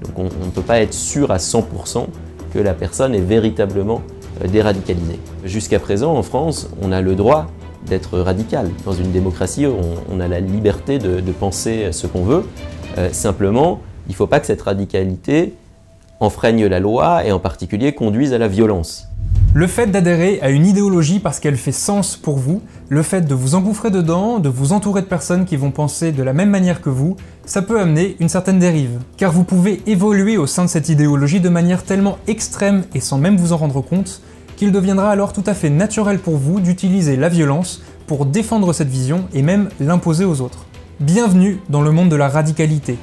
Donc on ne peut pas être sûr à 100% que la personne est véritablement déradicalisée. Jusqu'à présent, en France, on a le droit d'être radical. Dans une démocratie, on a la liberté de penser ce qu'on veut. Simplement, il ne faut pas que cette radicalité enfreigne la loi et en particulier conduise à la violence. Le fait d'adhérer à une idéologie parce qu'elle fait sens pour vous, le fait de vous engouffrer dedans, de vous entourer de personnes qui vont penser de la même manière que vous, ça peut amener une certaine dérive. Car vous pouvez évoluer au sein de cette idéologie de manière tellement extrême et sans même vous en rendre compte, qu'il deviendra alors tout à fait naturel pour vous d'utiliser la violence pour défendre cette vision et même l'imposer aux autres. Bienvenue dans le monde de la radicalité.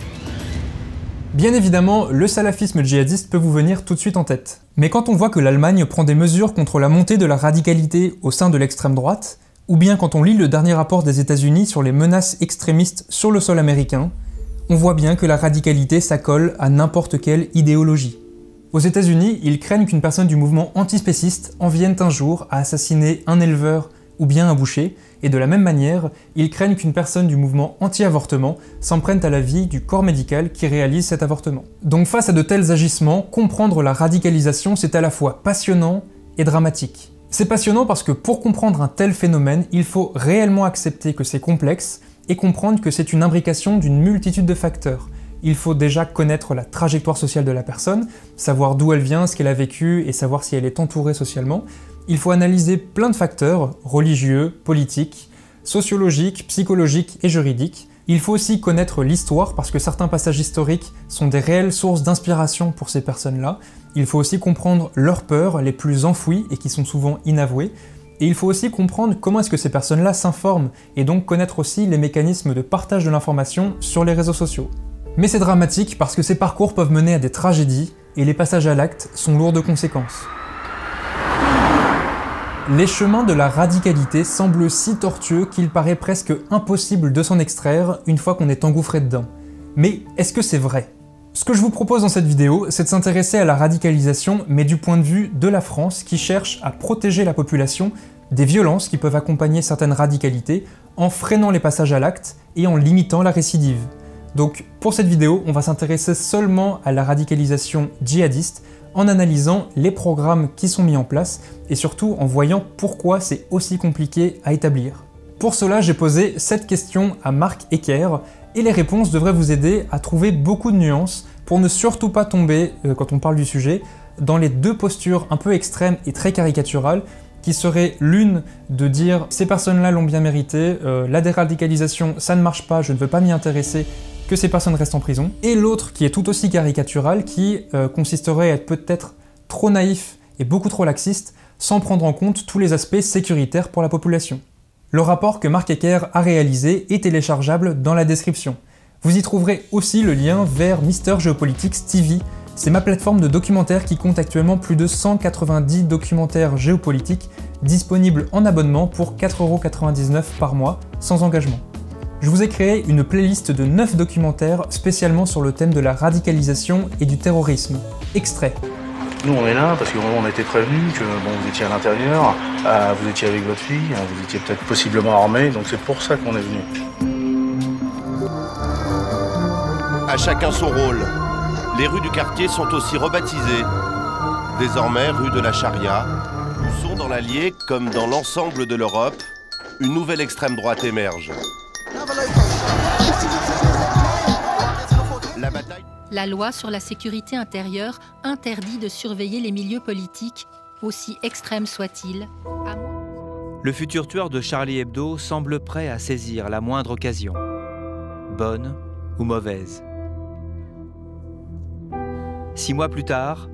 Bien évidemment, le salafisme djihadiste peut vous venir tout de suite en tête. Mais quand on voit que l'Allemagne prend des mesures contre la montée de la radicalité au sein de l'extrême droite, ou bien quand on lit le dernier rapport des États-Unis sur les menaces extrémistes sur le sol américain, on voit bien que la radicalité s'accole à n'importe quelle idéologie. Aux États-Unis, ils craignent qu'une personne du mouvement antispéciste en vienne un jour à assassiner un éleveur ou bien un boucher, et de la même manière, ils craignent qu'une personne du mouvement anti-avortement s'en prenne à la vie du corps médical qui réalise cet avortement. Donc face à de tels agissements, comprendre la radicalisation, c'est à la fois passionnant et dramatique. C'est passionnant parce que pour comprendre un tel phénomène, il faut réellement accepter que c'est complexe et comprendre que c'est une imbrication d'une multitude de facteurs. Il faut déjà connaître la trajectoire sociale de la personne, savoir d'où elle vient, ce qu'elle a vécu et savoir si elle est entourée socialement. Il faut analyser plein de facteurs, religieux, politiques, sociologiques, psychologiques et juridiques. Il faut aussi connaître l'histoire parce que certains passages historiques sont des réelles sources d'inspiration pour ces personnes-là. Il faut aussi comprendre leurs peurs les plus enfouies et qui sont souvent inavouées. Et il faut aussi comprendre comment est-ce que ces personnes-là s'informent et donc connaître aussi les mécanismes de partage de l'information sur les réseaux sociaux. Mais c'est dramatique parce que ces parcours peuvent mener à des tragédies et les passages à l'acte sont lourds de conséquences. Les chemins de la radicalité semblent si tortueux qu'il paraît presque impossible de s'en extraire une fois qu'on est engouffré dedans. Mais est-ce que c'est vrai? Ce que je vous propose dans cette vidéo, c'est de s'intéresser à la radicalisation, mais du point de vue de la France qui cherche à protéger la population des violences qui peuvent accompagner certaines radicalités en freinant les passages à l'acte et en limitant la récidive. Donc pour cette vidéo, on va s'intéresser seulement à la radicalisation djihadiste en analysant les programmes qui sont mis en place et surtout en voyant pourquoi c'est aussi compliqué à établir. Pour cela, j'ai posé 7 questions à Marc Ecker et les réponses devraient vous aider à trouver beaucoup de nuances pour ne surtout pas tomber, quand on parle du sujet, dans les deux postures un peu extrêmes et très caricaturales qui serait l'une de dire « ces personnes-là l'ont bien mérité, la déradicalisation ça ne marche pas, je ne veux pas m'y intéresser », que ces personnes restent en prison, et l'autre qui est tout aussi caricaturale, qui consisterait à être peut-être trop naïf et beaucoup trop laxiste, sans prendre en compte tous les aspects sécuritaires pour la population. Le rapport que Marc Ecker a réalisé est téléchargeable dans la description. Vous y trouverez aussi le lien vers Mister Geopolitics TV, c'est ma plateforme de documentaires qui compte actuellement plus de 190 documentaires géopolitiques disponibles en abonnement pour 4,99 € par mois, sans engagement. Je vous ai créé une playlist de 9 documentaires spécialement sur le thème de la radicalisation et du terrorisme. Extrait. Nous on est là parce qu'on a été prévenus que bon, vous étiez à l'intérieur, vous étiez avec votre fille, vous étiez peut-être possiblement armés, donc c'est pour ça qu'on est venu. À chacun son rôle. Les rues du quartier sont aussi rebaptisées. Désormais rue de la Charia, où sont dans l'Allier, comme dans l'ensemble de l'Europe, une nouvelle extrême droite émerge. La loi sur la sécurité intérieure interdit de surveiller les milieux politiques, aussi extrêmes soient-ils. Le futur tueur de Charlie Hebdo semble prêt à saisir la moindre occasion, bonne ou mauvaise. 6 mois plus tard,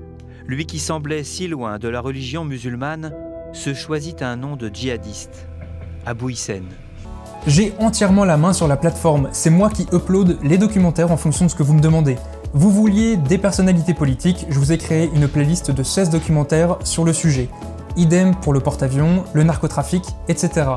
lui qui semblait si loin de la religion musulmane se choisit un nom de djihadiste, Abou Hissène. J'ai entièrement la main sur la plateforme, c'est moi qui upload les documentaires en fonction de ce que vous me demandez. Vous vouliez des personnalités politiques, je vous ai créé une playlist de 16 documentaires sur le sujet. Idem pour le porte-avions, le narcotrafic, etc.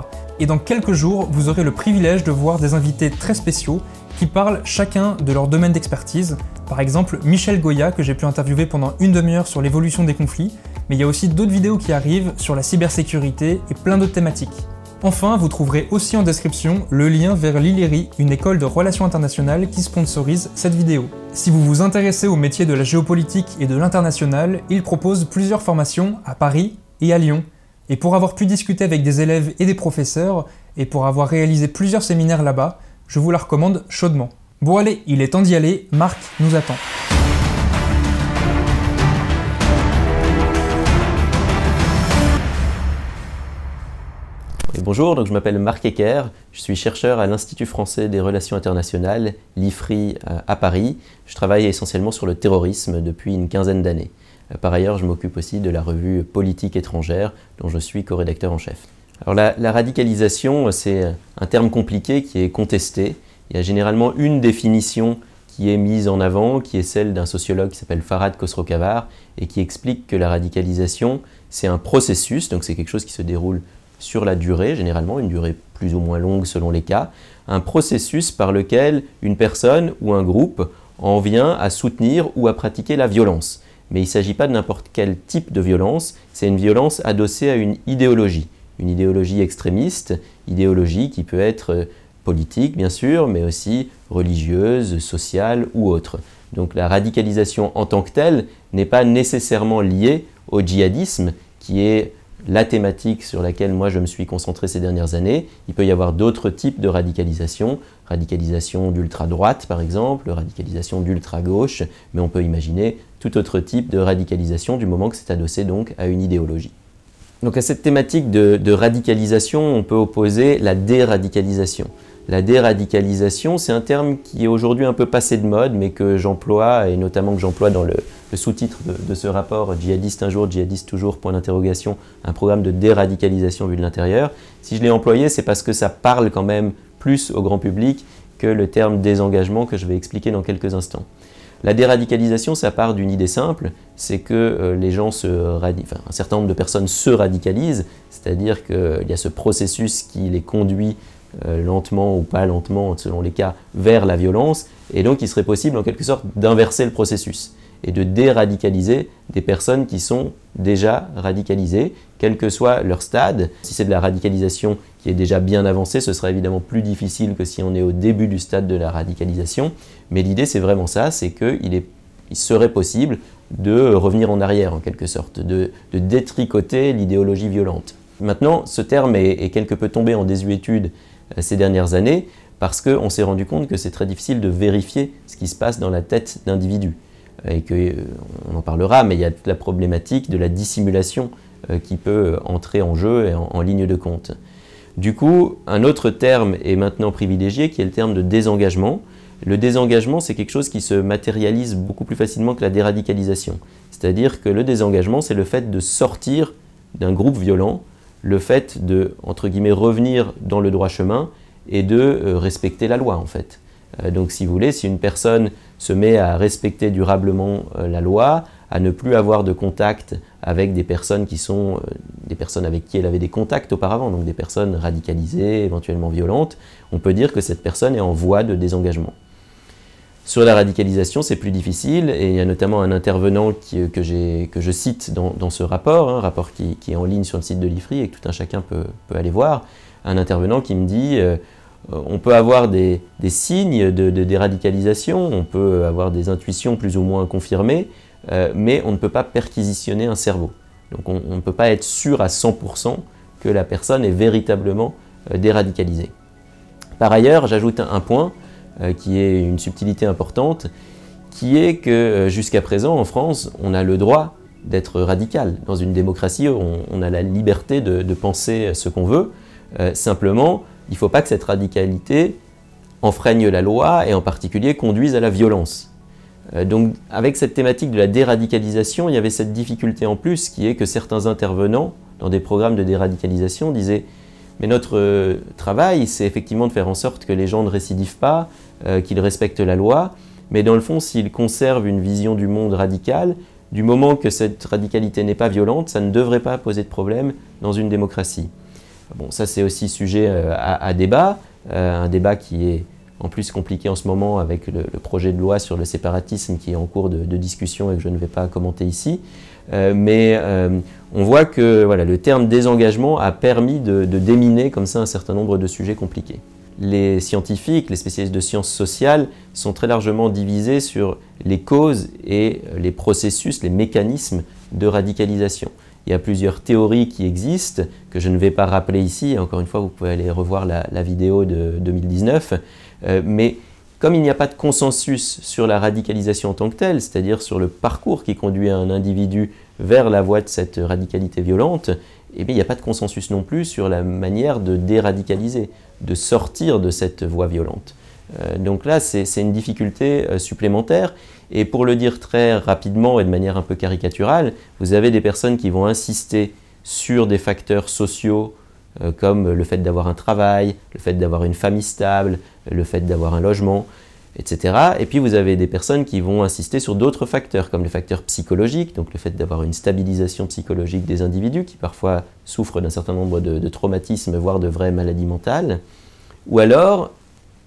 Et dans quelques jours, vous aurez le privilège de voir des invités très spéciaux qui parlent chacun de leur domaine d'expertise. Par exemple, Michel Goya, que j'ai pu interviewer pendant une demi-heure sur l'évolution des conflits, mais il y a aussi d'autres vidéos qui arrivent sur la cybersécurité et plein d'autres thématiques. Enfin, vous trouverez aussi en description le lien vers l'ILERI, une école de relations internationales qui sponsorise cette vidéo. Si vous vous intéressez au métier de la géopolitique et de l'international, il propose plusieurs formations à Paris et à Lyon. Et pour avoir pu discuter avec des élèves et des professeurs, et pour avoir réalisé plusieurs séminaires là-bas, je vous la recommande chaudement. Bon allez, il est temps d'y aller, Marc nous attend. Bonjour, donc je m'appelle Marc Ecker, je suis chercheur à l'Institut français des relations internationales, l'IFRI à Paris. Je travaille essentiellement sur le terrorisme depuis une quinzaine d'années. Par ailleurs, je m'occupe aussi de la revue Politique étrangère, dont je suis co-rédacteur en chef. Alors la radicalisation, c'est un terme compliqué qui est contesté. Il y a généralement une définition qui est mise en avant, qui est celle d'un sociologue qui s'appelle Farhad Khosrow-Khavar et qui explique que la radicalisation, c'est un processus, donc c'est quelque chose qui se déroule sur la durée, généralement, une durée plus ou moins longue selon les cas, un processus par lequel une personne ou un groupe en vient à soutenir ou à pratiquer la violence. Mais il ne s'agit pas de n'importe quel type de violence, c'est une violence adossée à une idéologie extrémiste, idéologie qui peut être politique bien sûr, mais aussi religieuse, sociale ou autre. Donc la radicalisation en tant que telle n'est pas nécessairement liée au djihadisme, qui est la thématique sur laquelle moi je me suis concentré ces dernières années. Il peut y avoir d'autres types de radicalisation d'ultra-droite par exemple, radicalisation d'ultra-gauche, mais on peut imaginer tout autre type de radicalisation du moment que c'est adossé donc à une idéologie. Donc à cette thématique de radicalisation, on peut opposer la déradicalisation. La déradicalisation, c'est un terme qui est aujourd'hui un peu passé de mode, mais que j'emploie, et notamment que j'emploie dans le sous-titre de ce rapport « Djihadiste un jour, djihadiste toujours », point d'interrogation, un programme de déradicalisation vu de l'intérieur. Si je l'ai employé, c'est parce que ça parle quand même plus au grand public que le terme désengagement que je vais expliquer dans quelques instants. La déradicalisation, ça part d'une idée simple, c'est que les gens un certain nombre de personnes se radicalisent, c'est-à-dire qu'il y a ce processus qui les conduit lentement ou pas lentement, selon les cas, vers la violence, et donc il serait possible en quelque sorte d'inverser le processus et de déradicaliser des personnes qui sont déjà radicalisées, quel que soit leur stade. Si c'est de la radicalisation qui est déjà bien avancée, ce sera évidemment plus difficile que si on est au début du stade de la radicalisation, mais l'idée c'est vraiment ça, c'est qu'il serait possible de revenir en arrière en quelque sorte, de détricoter l'idéologie violente. Maintenant, ce terme est quelque peu tombé en désuétude ces dernières années parce qu'on s'est rendu compte que c'est très difficile de vérifier ce qui se passe dans la tête d'individus. Et on en parlera, mais il y a toute la problématique de la dissimulation qui peut entrer en jeu et en ligne de compte. Du coup, un autre terme est maintenant privilégié qui est le terme de désengagement. Le désengagement, c'est quelque chose qui se matérialise beaucoup plus facilement que la déradicalisation. C'est-à-dire que le désengagement, c'est le fait de sortir d'un groupe violent, le fait de, entre guillemets, revenir dans le droit chemin et de respecter la loi, en fait. Donc, si vous voulez, si une personne se met à respecter durablement la loi, à ne plus avoir de contact avec des personnes qui sont des personnes avec qui elle avait des contacts auparavant, donc des personnes radicalisées, éventuellement violentes, on peut dire que cette personne est en voie de désengagement. Sur la radicalisation, c'est plus difficile, et il y a notamment un intervenant que je cite dans ce rapport, un rapport qui est en ligne sur le site de l'IFRI et que tout un chacun peut aller voir, un intervenant qui me dit on peut avoir des signes de déradicalisation, on peut avoir des intuitions plus ou moins confirmées, mais on ne peut pas perquisitionner un cerveau. Donc on ne peut pas être sûr à 100% que la personne est véritablement déradicalisée. Par ailleurs, j'ajoute un point qui est une subtilité importante, qui est que jusqu'à présent en France, on a le droit d'être radical. Dans une démocratie, on a la liberté de penser ce qu'on veut. Simplement, il ne faut pas que cette radicalité enfreigne la loi et en particulier conduise à la violence. Donc avec cette thématique de la déradicalisation, il y avait cette difficulté en plus qui est que certains intervenants dans des programmes de déradicalisation disaient « mais notre travail, c'est effectivement de faire en sorte que les gens ne récidivent pas, qu'ils respectent la loi, mais dans le fond, s'ils conservent une vision du monde radicale, du moment que cette radicalité n'est pas violente, ça ne devrait pas poser de problème dans une démocratie. » Bon, ça c'est aussi sujet à débat, un débat qui est en plus compliqué en ce moment avec le projet de loi sur le séparatisme qui est en cours de discussion et que je ne vais pas commenter ici. On voit que voilà, le terme désengagement a permis de déminer comme ça un certain nombre de sujets compliqués. Les scientifiques, les spécialistes de sciences sociales sont très largement divisés sur les causes et les processus, les mécanismes de radicalisation. Il y a plusieurs théories qui existent, que je ne vais pas rappeler ici. Encore une fois, vous pouvez aller revoir la vidéo de 2019. Mais comme il n'y a pas de consensus sur la radicalisation en tant que telle, c'est-à-dire sur le parcours qui conduit un individu vers la voie de cette radicalité violente, eh bien, il n'y a pas de consensus non plus sur la manière de déradicaliser, de sortir de cette voie violente. Donc là, c'est une difficulté supplémentaire. Et pour le dire très rapidement et de manière un peu caricaturale, vous avez des personnes qui vont insister sur des facteurs sociaux comme le fait d'avoir un travail, le fait d'avoir une famille stable, le fait d'avoir un logement, etc. Et puis vous avez des personnes qui vont insister sur d'autres facteurs, comme les facteurs psychologiques, donc le fait d'avoir une stabilisation psychologique des individus qui parfois souffrent d'un certain nombre de traumatismes, voire de vraies maladies mentales. Ou alors,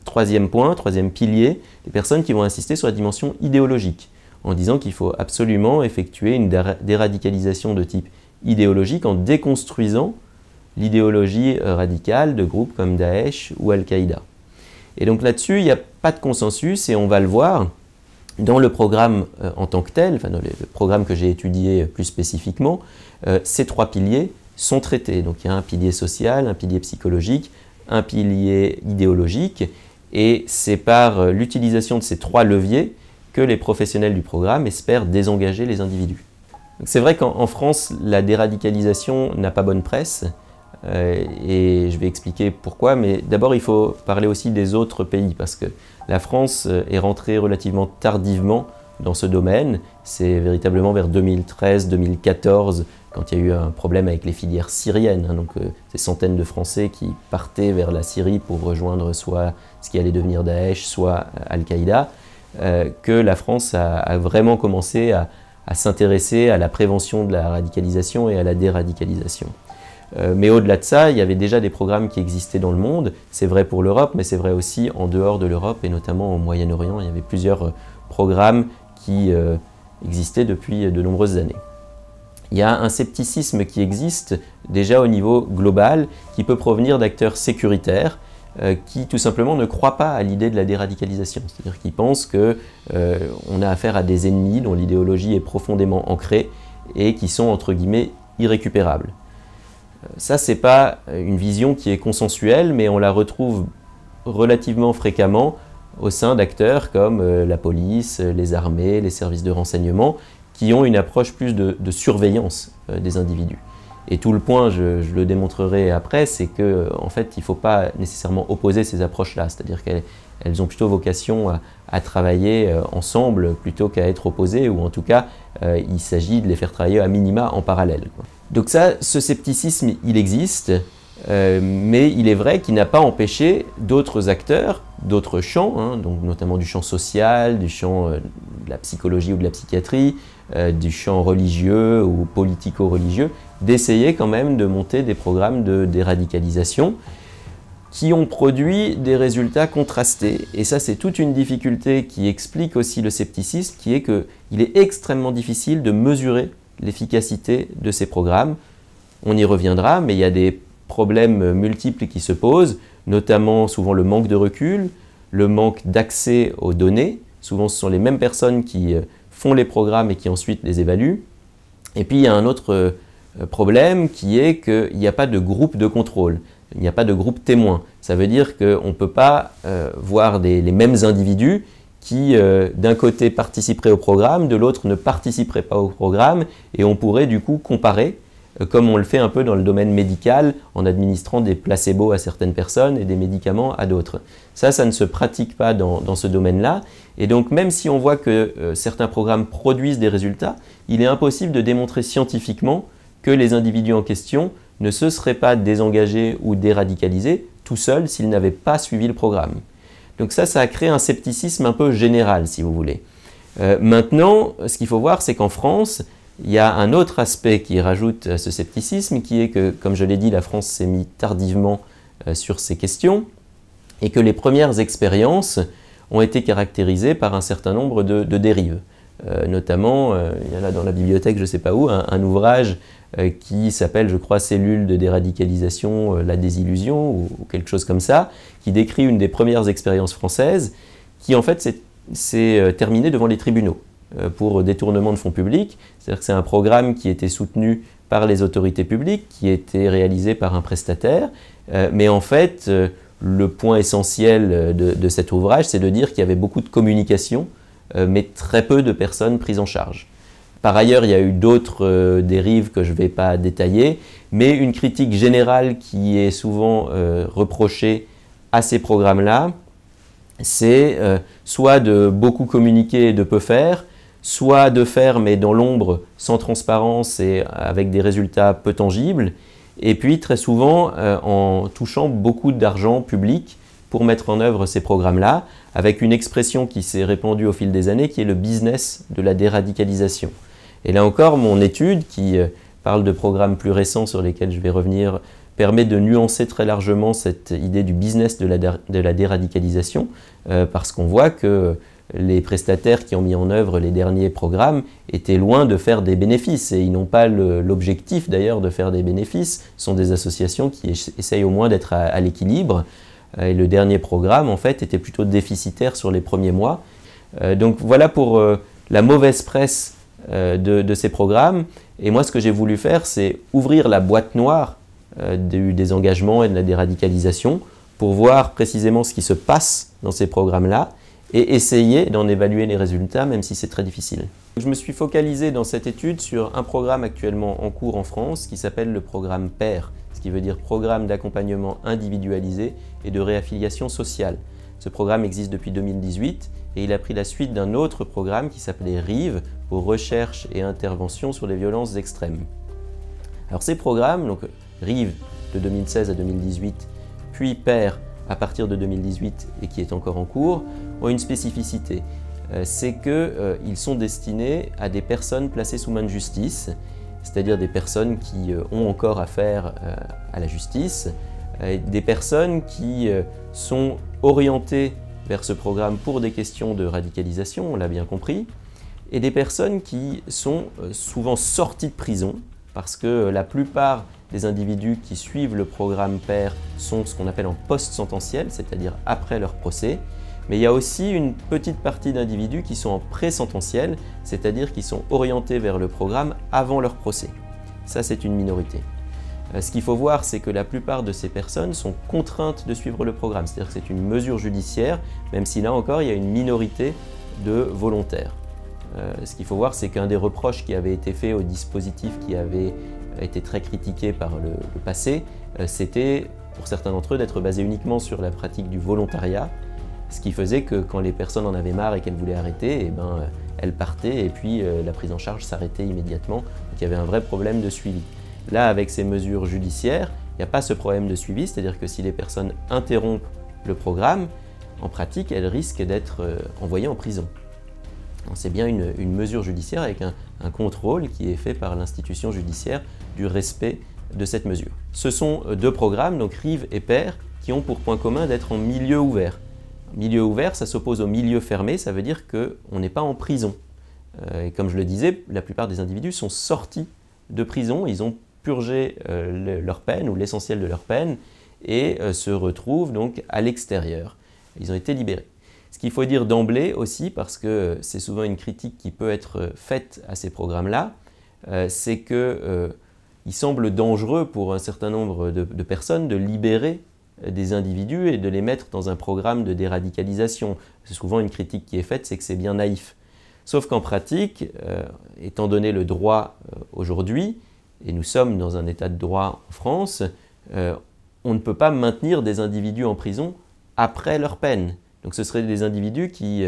troisième point, troisième pilier, des personnes qui vont insister sur la dimension idéologique, en disant qu'il faut absolument effectuer une déradicalisation de type idéologique en déconstruisant l'idéologie radicale de groupes comme Daesh ou Al-Qaïda. Et donc là-dessus, il n'y a pas de consensus et on va le voir dans le programme en tant que tel, enfin dans le programme que j'ai étudié plus spécifiquement, ces trois piliers sont traités. Donc il y a un pilier social, un pilier psychologique, un pilier idéologique et c'est par l'utilisation de ces trois leviers que les professionnels du programme espèrent désengager les individus. C'est vrai qu'en France, la déradicalisation n'a pas bonne presse. Et je vais expliquer pourquoi, mais d'abord il faut parler aussi des autres pays parce que la France est rentrée relativement tardivement dans ce domaine. C'est véritablement vers 2013-2014 quand il y a eu un problème avec les filières syriennes, donc ces centaines de Français qui partaient vers la Syrie pour rejoindre soit ce qui allait devenir Daesh, soit Al-Qaïda, que la France a vraiment commencé à s'intéresser à la prévention de la radicalisation et à la déradicalisation. Mais au-delà de ça, il y avait déjà des programmes qui existaient dans le monde. C'est vrai pour l'Europe, mais c'est vrai aussi en dehors de l'Europe et notamment au Moyen-Orient. Il y avait plusieurs programmes qui existaient depuis de nombreuses années. Il y a un scepticisme qui existe déjà au niveau global qui peut provenir d'acteurs sécuritaires qui tout simplement ne croient pas à l'idée de la déradicalisation. C'est-à-dire qu'ils pensent qu'on a affaire à des ennemis dont l'idéologie est profondément ancrée et qui sont entre guillemets irrécupérables. Ça, c'est pas une vision qui est consensuelle, mais on la retrouve relativement fréquemment au sein d'acteurs comme la police, les armées, les services de renseignement, qui ont une approche plus de surveillance des individus. Et tout le point, je le démontrerai après, c'est qu'en fait, il ne faut pas nécessairement opposer ces approches-là, c'est-à-dire qu'elles ont plutôt vocation à travailler ensemble plutôt qu'à être opposées, ou en tout cas, il s'agit de les faire travailler à minima en parallèle, quoi. Donc ça, ce scepticisme, il existe, mais il est vrai qu'il n'a pas empêché d'autres acteurs, d'autres champs, donc notamment du champ social, du champ de la psychologie ou de la psychiatrie, du champ religieux ou politico-religieux, d'essayer quand même de monter des programmes de déradicalisation qui ont produit des résultats contrastés. Et ça, c'est toute une difficulté qui explique aussi le scepticisme, qui est qu'il est extrêmement difficile de mesurer l'efficacité de ces programmes. On y reviendra, mais il y a des problèmes multiples qui se posent, notamment souvent le manque de recul, le manque d'accès aux données. Souvent, ce sont les mêmes personnes qui font les programmes et qui ensuite les évaluent. Et puis, il y a un autre problème qui est qu'il n'y a pas de groupe de contrôle. Il n'y a pas de groupe témoin. Ça veut dire qu'on ne peut pas voir les mêmes individus qui, d'un côté, participeraient au programme, de l'autre, ne participeraient pas au programme, et on pourrait du coup comparer, comme on le fait un peu dans le domaine médical, en administrant des placebos à certaines personnes et des médicaments à d'autres. Ça ne se pratique pas dans ce domaine-là, et donc même si on voit que certains programmes produisent des résultats, il est impossible de démontrer scientifiquement que les individus en question ne se seraient pas désengagés ou déradicalisés tout seuls s'ils n'avaient pas suivi le programme. Donc ça a créé un scepticisme un peu général, si vous voulez. Maintenant, ce qu'il faut voir, c'est qu'en France, il y a un autre aspect qui rajoute à ce scepticisme, qui est que, comme je l'ai dit, la France s'est mise tardivement sur ces questions. et que les premières expériences ont été caractérisées par un certain nombre de dérives. Notamment, il y en a dans la bibliothèque, je ne sais pas où, un ouvrage qui s'appelle, je crois, Cellules de déradicalisation, la désillusion, ou quelque chose comme ça, qui décrit une des premières expériences françaises, qui en fait s'est terminée devant les tribunaux pour détournement de fonds publics. C'est-à-dire que c'est un programme qui était soutenu par les autorités publiques, qui était réalisé par un prestataire, mais en fait, le point essentiel de cet ouvrage, c'est de dire qu'il y avait beaucoup de communication, mais très peu de personnes prises en charge. Par ailleurs, il y a eu d'autres dérives que je ne vais pas détailler, mais une critique générale qui est souvent reprochée à ces programmes-là, c'est soit de beaucoup communiquer et de peu faire, soit de faire mais dans l'ombre, sans transparence et avec des résultats peu tangibles, et puis très souvent en touchant beaucoup d'argent public pour mettre en œuvre ces programmes-là, avec une expression qui s'est répandue au fil des années, qui est le business de la déradicalisation. Et là encore, mon étude, qui parle de programmes plus récents sur lesquels je vais revenir, permet de nuancer très largement cette idée du business de la déradicalisation, parce qu'on voit que les prestataires qui ont mis en œuvre les derniers programmes étaient loin de faire des bénéfices, et ils n'ont pas l'objectif d'ailleurs de faire des bénéfices. Ce sont des associations qui essayent au moins d'être à l'équilibre, et le dernier programme en fait était plutôt déficitaire sur les premiers mois. Donc voilà pour la mauvaise presse de ces programmes, et moi ce que j'ai voulu faire, c'est ouvrir la boîte noire des engagements et de la déradicalisation pour voir précisément ce qui se passe dans ces programmes-là et essayer d'en évaluer les résultats, même si c'est très difficile. Je me suis focalisé dans cette étude sur un programme actuellement en cours en France qui s'appelle le programme PAIR, ce qui veut dire Programme d'accompagnement individualisé et de réaffiliation sociale. Ce programme existe depuis 2018 et il a pris la suite d'un autre programme qui s'appelait RIVE, pour Recherche et Intervention sur les violences extrêmes. Alors ces programmes, donc RIVE de 2016 à 2018, puis PAIR à partir de 2018 et qui est encore en cours, ont une spécificité. C'est qu'ils sont destinés à des personnes placées sous main de justice, c'est-à-dire des personnes qui ont encore affaire à la justice, des personnes qui sont orientées vers ce programme pour des questions de radicalisation, on l'a bien compris, et des personnes qui sont souvent sorties de prison, parce que la plupart des individus qui suivent le programme PAIR sont ce qu'on appelle en post-sententiel, c'est-à-dire après leur procès. Mais il y a aussi une petite partie d'individus qui sont en pré-sententiel, c'est-à-dire qui sont orientés vers le programme avant leur procès. Ça, c'est une minorité. Ce qu'il faut voir, c'est que la plupart de ces personnes sont contraintes de suivre le programme, c'est-à-dire que c'est une mesure judiciaire, même si là encore, il y a une minorité de volontaires. Ce qu'il faut voir, c'est qu'un des reproches qui avait été fait au dispositif qui avait été très critiqué par le passé, c'était, pour certains d'entre eux, d'être basé uniquement sur la pratique du volontariat, ce qui faisait que quand les personnes en avaient marre et qu'elles voulaient arrêter, elles partaient et puis la prise en charge s'arrêtait immédiatement. Donc il y avait un vrai problème de suivi. Là, avec ces mesures judiciaires, il n'y a pas ce problème de suivi, c'est-à-dire que si les personnes interrompent le programme, en pratique, elles risquent d'être envoyées en prison. C'est bien une mesure judiciaire avec un contrôle qui est fait par l'institution judiciaire du respect de cette mesure. Ce sont deux programmes, donc RIVE et PAIR, qui ont pour point commun d'être en milieu ouvert. Milieu ouvert, ça s'oppose au milieu fermé, ça veut dire qu'on n'est pas en prison. Et comme je le disais, la plupart des individus sont sortis de prison, ils ont purgé leur peine ou l'essentiel de leur peine et se retrouvent donc à l'extérieur. Ils ont été libérés. Ce qu'il faut dire d'emblée aussi, parce que c'est souvent une critique qui peut être faite à ces programmes-là, c'est qu'il semble dangereux pour un certain nombre de personnes de libérer des individus et de les mettre dans un programme de déradicalisation. C'est souvent une critique qui est faite, c'est que c'est bien naïf. Sauf qu'en pratique, étant donné le droit aujourd'hui, et nous sommes dans un état de droit en France, on ne peut pas maintenir des individus en prison après leur peine. Donc ce seraient des individus qui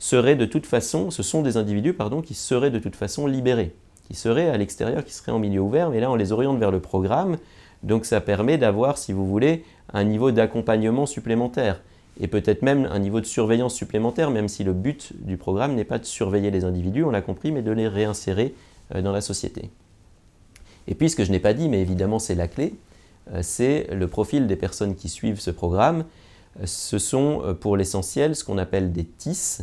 seraient de toute façon, ce sont des individus qui seraient de toute façon libérés, qui seraient à l'extérieur, qui seraient en milieu ouvert, mais là on les oriente vers le programme, donc ça permet d'avoir, si vous voulez, un niveau d'accompagnement supplémentaire, et peut-être même un niveau de surveillance supplémentaire, même si le but du programme n'est pas de surveiller les individus, on l'a compris, mais de les réinsérer dans la société. Et puis ce que je n'ai pas dit, mais évidemment c'est la clé, c'est le profil des personnes qui suivent ce programme. Ce sont pour l'essentiel ce qu'on appelle des TIS.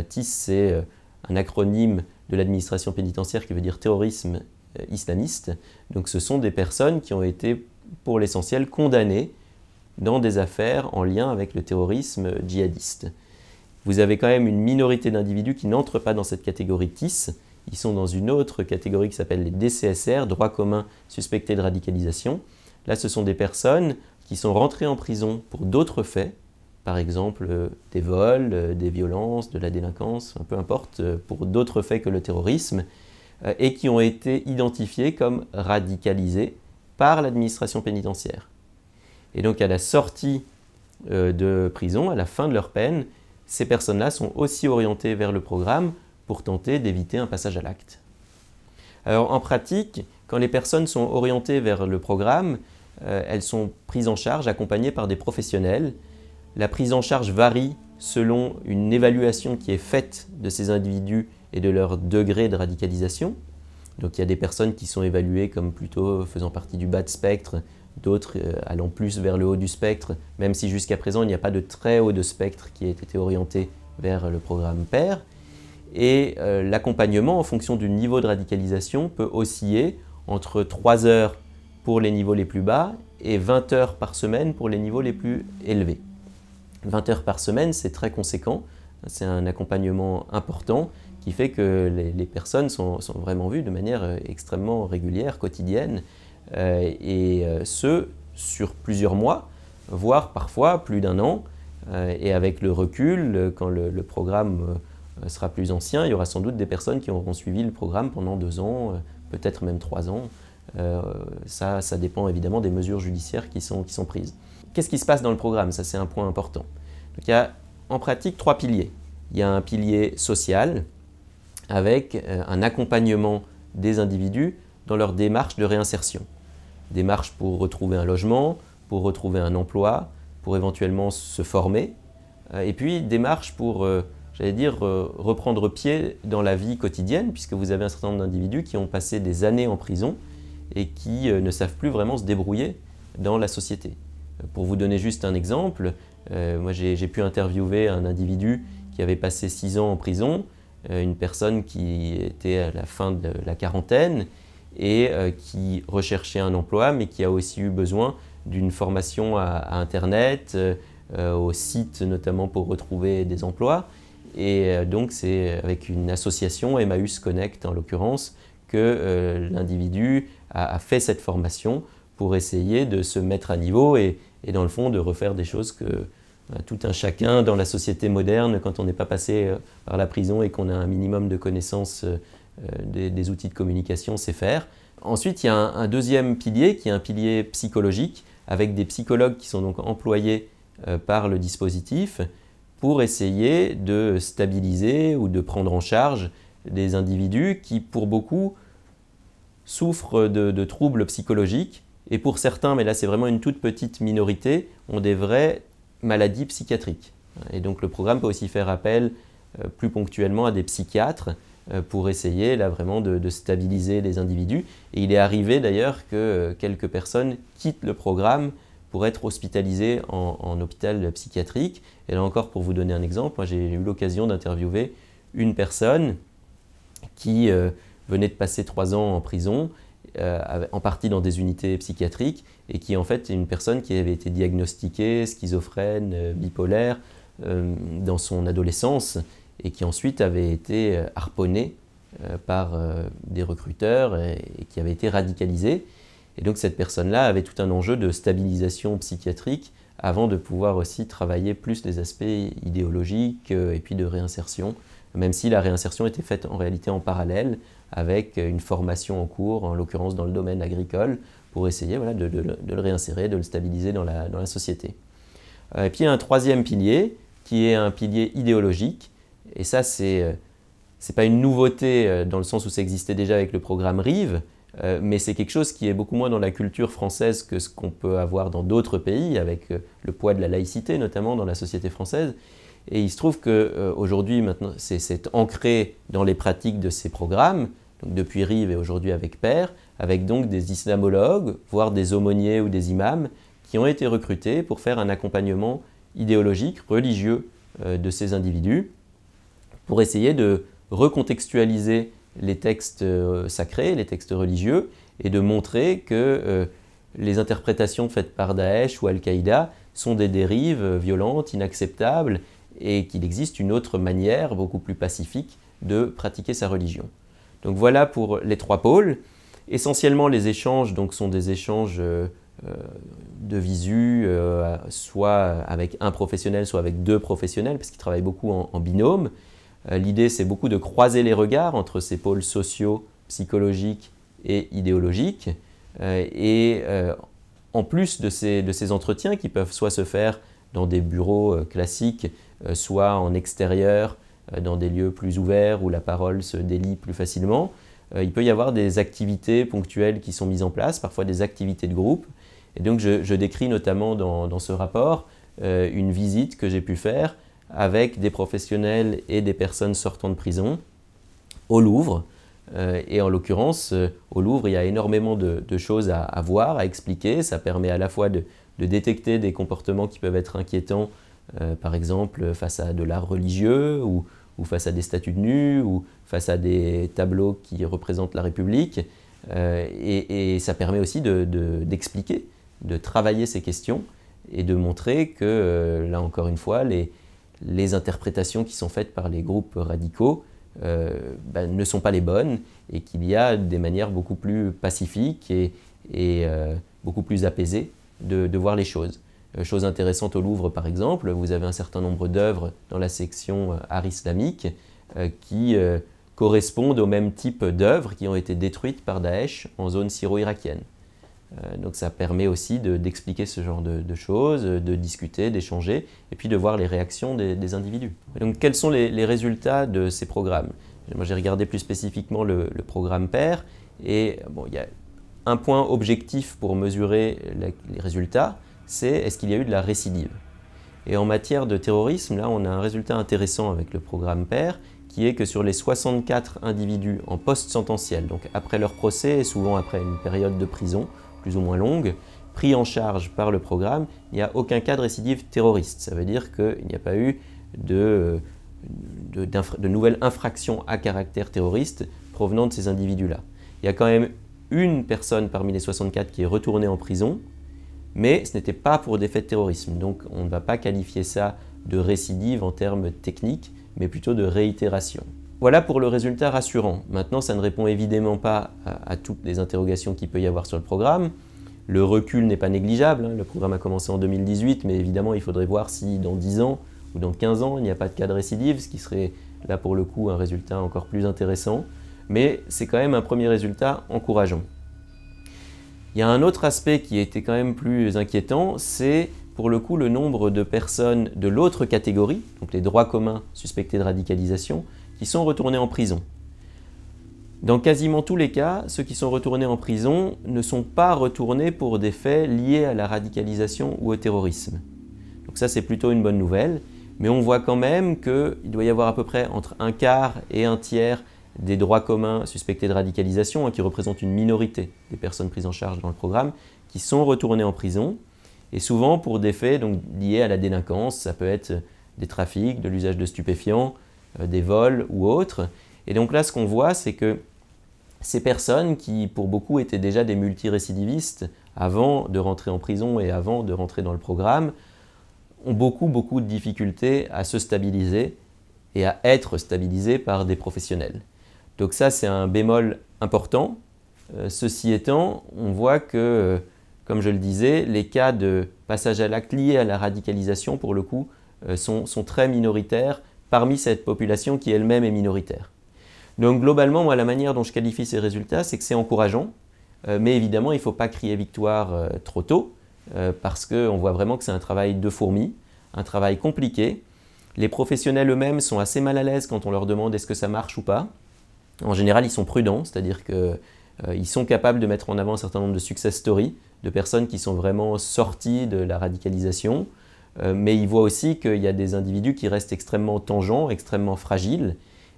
TIS, c'est un acronyme de l'administration pénitentiaire qui veut dire terrorisme islamiste. Donc ce sont des personnes qui ont été pour l'essentiel condamnées dans des affaires en lien avec le terrorisme djihadiste. Vous avez quand même une minorité d'individus qui n'entrent pas dans cette catégorie TIS. Ils sont dans une autre catégorie qui s'appelle les DCSR, droits communs suspectés de radicalisation. Là, ce sont des personnes qui sont rentrées en prison pour d'autres faits, par exemple des vols, des violences, de la délinquance, peu importe, pour d'autres faits que le terrorisme, et qui ont été identifiés comme radicalisés par l'administration pénitentiaire. Et donc à la sortie de prison, à la fin de leur peine, ces personnes-là sont aussi orientées vers le programme pour tenter d'éviter un passage à l'acte. Alors en pratique, quand les personnes sont orientées vers le programme, elles sont prises en charge, accompagnées par des professionnels. La prise en charge varie selon une évaluation qui est faite de ces individus et de leur degré de radicalisation. Donc il y a des personnes qui sont évaluées comme plutôt faisant partie du bas de spectre, d'autres allant plus vers le haut du spectre, même si jusqu'à présent il n'y a pas de très haut de spectre qui ait été orienté vers le programme PAIR. Et l'accompagnement en fonction du niveau de radicalisation peut osciller entre 3 heures pour les niveaux les plus bas et 20 heures par semaine pour les niveaux les plus élevés. 20 heures par semaine, c'est très conséquent, c'est un accompagnement important qui fait que les personnes sont vraiment vues de manière extrêmement régulière, quotidienne, et ce, sur plusieurs mois, voire parfois plus d'1 an. Et avec le recul, quand le programme sera plus ancien, il y aura sans doute des personnes qui auront suivi le programme pendant 2 ans, peut-être même 3 ans. Ça dépend évidemment des mesures judiciaires qui sont prises. Qu'est-ce qui se passe dans le programme? Ça, c'est un point important. Donc, il y a en pratique 3 piliers. Il y a un pilier social avec un accompagnement des individus dans leur démarche de réinsertion. Démarche pour retrouver un logement, pour retrouver un emploi, pour éventuellement se former. Et puis démarche pour, j'allais dire, reprendre pied dans la vie quotidienne, puisque vous avez un certain nombre d'individus qui ont passé des années en prison et qui ne savent plus vraiment se débrouiller dans la société. Pour vous donner juste un exemple, moi j'ai pu interviewer un individu qui avait passé 6 ans en prison, une personne qui était à la fin de la quarantaine et qui recherchait un emploi, mais qui a aussi eu besoin d'une formation à Internet, au site notamment pour retrouver des emplois. Et donc c'est avec une association, Emmaüs Connect en l'occurrence, que l'individu a fait cette formation pour essayer de se mettre à niveau et dans le fond de refaire des choses que tout un chacun dans la société moderne, quand on n'est pas passé par la prison et qu'on a un minimum de connaissances des outils de communication, sait faire. Ensuite, il y a un deuxième pilier qui est un pilier psychologique avec des psychologues qui sont donc employés par le dispositif pour essayer de stabiliser ou de prendre en charge des individus qui, pour beaucoup, souffrent de troubles psychologiques et pour certains, mais là c'est vraiment une toute petite minorité, ont des vraies maladies psychiatriques. Et donc le programme peut aussi faire appel plus ponctuellement à des psychiatres pour essayer là vraiment de stabiliser les individus. Et il est arrivé d'ailleurs que quelques personnes quittent le programme pour être hospitalisées en hôpital psychiatrique. Et là encore, pour vous donner un exemple, moi j'ai eu l'occasion d'interviewer une personne qui venait de passer 3 ans en prison, en partie dans des unités psychiatriques, et qui en fait est une personne qui avait été diagnostiquée schizophrène, bipolaire dans son adolescence, et qui ensuite avait été harponnée par des recruteurs et qui avait été radicalisée. Et donc cette personne-là avait tout un enjeu de stabilisation psychiatrique avant de pouvoir aussi travailler plus les aspects idéologiques et puis de réinsertion, même si la réinsertion était faite en réalité en parallèle avec une formation en cours, en l'occurrence dans le domaine agricole, pour essayer voilà, de le réinsérer, de le stabiliser dans la société. Et puis il y a un troisième pilier qui est un pilier idéologique, et ça c'est pas une nouveauté dans le sens où ça existait déjà avec le programme RIV, mais c'est quelque chose qui est beaucoup moins dans la culture française que ce qu'on peut avoir dans d'autres pays, avec le poids de la laïcité notamment dans la société française. Et il se trouve qu'aujourd'hui, maintenant, c'est ancré dans les pratiques de ces programmes, donc depuis RIV et aujourd'hui avec PAIR, avec donc des islamologues, voire des aumôniers ou des imams, qui ont été recrutés pour faire un accompagnement idéologiques, religieux de ces individus, pour essayer de recontextualiser les textes sacrés, les textes religieux, et de montrer que les interprétations faites par Daesh ou Al-Qaïda sont des dérives violentes, inacceptables, et qu'il existe une autre manière, beaucoup plus pacifique, de pratiquer sa religion. Donc voilà pour les trois pôles. Essentiellement, les échanges donc, sont des échanges de visu, soit avec un professionnel, soit avec deux professionnels, parce qu'ils travaillent beaucoup en binôme. L'idée, c'est beaucoup de croiser les regards entre ces pôles sociaux, psychologiques et idéologiques. En plus de ces entretiens qui peuvent soit se faire dans des bureaux classiques, soit en extérieur, dans des lieux plus ouverts où la parole se délie plus facilement, il peut y avoir des activités ponctuelles qui sont mises en place, parfois des activités de groupe. Et donc je décris notamment dans ce rapport une visite que j'ai pu faire avec des professionnels et des personnes sortant de prison au Louvre. Et en l'occurrence, au Louvre, il y a énormément de choses à voir, à expliquer. Ça permet à la fois de détecter des comportements qui peuvent être inquiétants, par exemple face à de l'art religieux ou face à des statues de nus ou face à des tableaux qui représentent la République. Et ça permet aussi d'expliquer, de travailler ces questions et de montrer que, là encore une fois, les interprétations qui sont faites par les groupes radicaux ne sont pas les bonnes et qu'il y a des manières beaucoup plus pacifiques et beaucoup plus apaisées de voir les choses. Chose intéressante au Louvre par exemple, vous avez un certain nombre d'œuvres dans la section art islamique qui correspondent au même type d'œuvres qui ont été détruites par Daesh en zone syro-irakienne. Donc ça permet aussi d'expliquer ce genre de choses, de discuter, d'échanger, et puis de voir les réactions des individus. Et donc quels sont les résultats de ces programmes? Moi j'ai regardé plus spécifiquement le programme PAIR, et bon, il y a un point objectif pour mesurer les résultats, c'est est-ce qu'il y a eu de la récidive. Et en matière de terrorisme, là on a un résultat intéressant avec le programme PAIR, qui est que sur les 64 individus en post-sententiel, donc après leur procès et souvent après une période de prison, plus ou moins longue, pris en charge par le programme, il n'y a aucun cas de récidive terroriste. Ça veut dire qu'il n'y a pas eu de nouvelles infractions à caractère terroriste provenant de ces individus-là. Il y a quand même une personne parmi les 64 qui est retournée en prison, mais ce n'était pas pour des faits de terrorisme. Donc on ne va pas qualifier ça de récidive en termes techniques, mais plutôt de réitération. Voilà pour le résultat rassurant. Maintenant, ça ne répond évidemment pas à toutes les interrogations qu'il peut y avoir sur le programme. Le recul n'est pas négligeable. Le programme a commencé en 2018, mais évidemment, il faudrait voir si dans 10 ans ou dans 15 ans, il n'y a pas de cas de récidive, ce qui serait là pour le coup un résultat encore plus intéressant. Mais c'est quand même un premier résultat encourageant. Il y a un autre aspect qui était quand même plus inquiétant, c'est pour le coup le nombre de personnes de l'autre catégorie, donc les droits communs suspectés de radicalisation, qui sont retournés en prison. Dans quasiment tous les cas, ceux qui sont retournés en prison ne sont pas retournés pour des faits liés à la radicalisation ou au terrorisme. Donc ça, c'est plutôt une bonne nouvelle, mais on voit quand même qu'il doit y avoir à peu près entre un quart et un tiers des droits communs suspectés de radicalisation, qui représentent une minorité des personnes prises en charge dans le programme, qui sont retournées en prison, et souvent pour des faits donc, liés à la délinquance. Ça peut être des trafics, de l'usage de stupéfiants, des vols ou autres. Et donc là, ce qu'on voit, c'est que ces personnes qui, pour beaucoup, étaient déjà des multirécidivistes avant de rentrer en prison et avant de rentrer dans le programme, ont beaucoup de difficultés à se stabiliser et à être stabilisés par des professionnels. Donc ça, c'est un bémol important. Ceci étant, on voit que, comme je le disais, les cas de passage à l'acte liés à la radicalisation, pour le coup, sont très minoritaires parmi cette population qui elle-même est minoritaire. Donc globalement, moi, la manière dont je qualifie ces résultats, c'est que c'est encourageant, mais évidemment, il ne faut pas crier victoire trop tôt, parce qu'on voit vraiment que c'est un travail de fourmi, un travail compliqué. Les professionnels eux-mêmes sont assez mal à l'aise quand on leur demande est-ce que ça marche ou pas. En général, ils sont prudents, c'est-à-dire qu'ils sont capables de mettre en avant un certain nombre de success stories, de personnes qui sont vraiment sorties de la radicalisation, mais ils voient aussi qu'il y a des individus qui restent extrêmement tangents, extrêmement fragiles.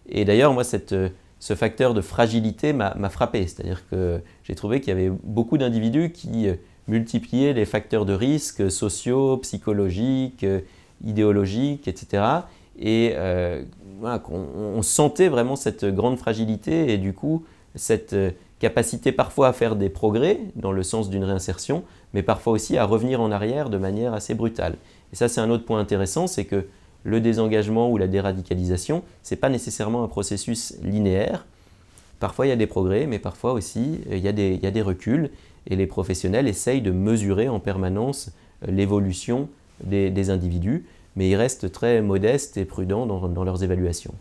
Et d'ailleurs, moi, ce facteur de fragilité m'a frappé, c'est-à-dire que j'ai trouvé qu'il y avait beaucoup d'individus qui multipliaient les facteurs de risque sociaux, psychologiques idéologiques, etc. Et voilà, on sentait vraiment cette grande fragilité et du coup cette capacité parfois à faire des progrès dans le sens d'une réinsertion, mais parfois aussi à revenir en arrière de manière assez brutale. Et ça, c'est un autre point intéressant, c'est que le désengagement ou la déradicalisation, ce n'est pas nécessairement un processus linéaire. Parfois, il y a des progrès, mais parfois aussi, il y a des reculs. Et les professionnels essayent de mesurer en permanence l'évolution des individus, mais ils restent très modestes et prudents dans leurs évaluations.